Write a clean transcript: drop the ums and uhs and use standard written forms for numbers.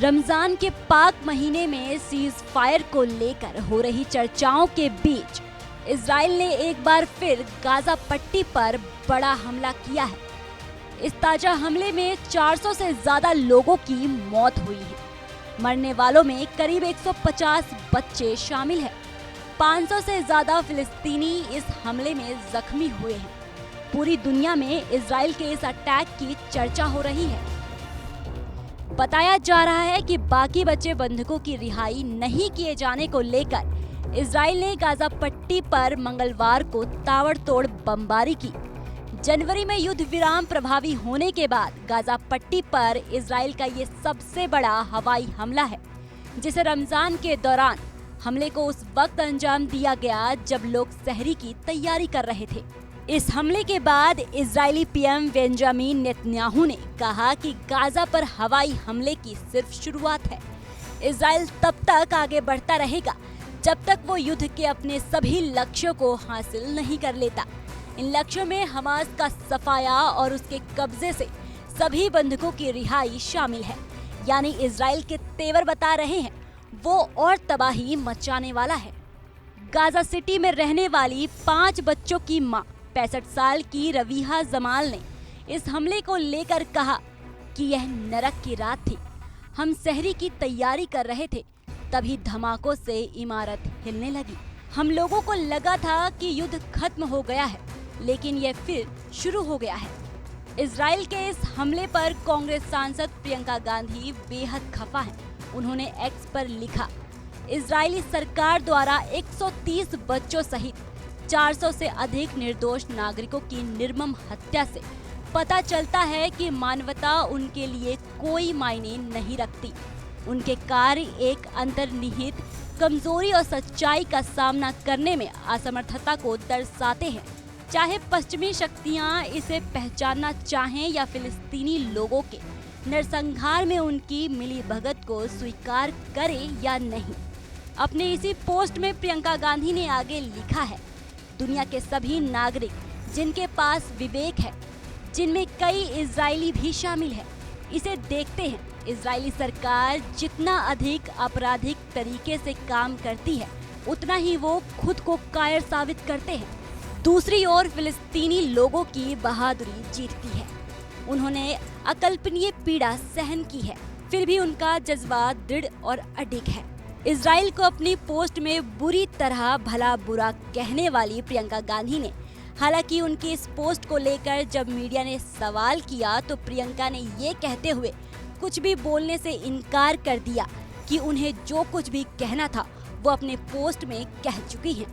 रमजान के पाक महीने में सीज फायर को लेकर हो रही चर्चाओं के बीच इजराइल ने एक बार फिर गाजा पट्टी पर बड़ा हमला किया है। इस ताजा हमले में 400 से ज्यादा लोगों की मौत हुई है। मरने वालों में करीब 150 बच्चे शामिल हैं। 500 से ज्यादा फिलिस्तीनी इस हमले में जख्मी हुए हैं। पूरी दुनिया में इजराइल के इस अटैक की चर्चा हो रही है। बताया जा रहा है कि बाकी बचे बंधकों की रिहाई नहीं किए जाने को लेकर इजराइल ने गाजा पट्टी पर मंगलवार को ताबड़तोड़ बमबारी की। जनवरी में युद्ध विराम प्रभावी होने के बाद गाजा पट्टी पर इजराइल का ये सबसे बड़ा हवाई हमला है, जिसे रमजान के दौरान हमले को उस वक्त अंजाम दिया गया जब लोग सहरी की तैयारी कर रहे थे। इस हमले के बाद इजरायली पीएम बेंजामिन नेतन्याहू ने कहा कि गाजा पर हवाई हमले की सिर्फ शुरुआत है। इजराइल तब तक आगे बढ़ता रहेगा जब तक वो युद्ध के अपने सभी लक्ष्यों को हासिल नहीं कर लेता। इन लक्ष्यों में हमास का सफाया और उसके कब्जे से सभी बंधकों की रिहाई शामिल है। यानी इजराइल के तेवर बता रहे हैं वो और तबाही मचाने वाला है। गाजा सिटी में रहने वाली 5 बच्चों की मां 65 साल की रवीहा जमाल ने इस हमले को लेकर कहा कि यह नरक की रात थी। हम सहरी की तैयारी कर रहे थे, तभी धमाकों से इमारत हिलने लगी। हम लोगों को लगा था कि युद्ध खत्म हो गया है, लेकिन यह फिर शुरू हो गया है। इजराइल के इस हमले पर कांग्रेस सांसद प्रियंका गांधी बेहद खफा हैं। उन्होंने एक्स पर लिखा, इजरायली सरकार द्वारा 130 बच्चों सहित 400 से अधिक निर्दोष नागरिकों की निर्मम हत्या से पता चलता है कि मानवता उनके लिए कोई मायने नहीं रखती। उनके कार्य एक अंतर्निहित कमजोरी और सच्चाई का सामना करने में असमर्थता को दर्शाते हैं। चाहे पश्चिमी शक्तियां इसे पहचानना चाहें या फिलिस्तीनी लोगों के नरसंहार में उनकी मिलीभगत को स्वीकार करें या नहीं। अपने इसी पोस्ट में प्रियंका गांधी ने आगे लिखा है, दुनिया के सभी नागरिक जिनके पास विवेक है, जिनमें कई इजरायली भी शामिल है, इसे देखते हैं। इजरायली सरकार जितना अधिक आपराधिक तरीके से काम करती है, उतना ही वो खुद को कायर साबित करते हैं। दूसरी ओर फिलिस्तीनी लोगों की बहादुरी जीतती है। उन्होंने अकल्पनीय पीड़ा सहन की है, फिर भी उनका जज्बा दृढ़ और अडिग है। इजराइल को अपनी पोस्ट में बुरी तरह भला बुरा कहने वाली प्रियंका गांधी ने हालांकि उनकी इस पोस्ट को लेकर जब मीडिया ने सवाल किया तो प्रियंका ने ये कहते हुए कुछ भी बोलने से इनकार कर दिया कि उन्हें जो कुछ भी कहना था वो अपने पोस्ट में कह चुकी हैं।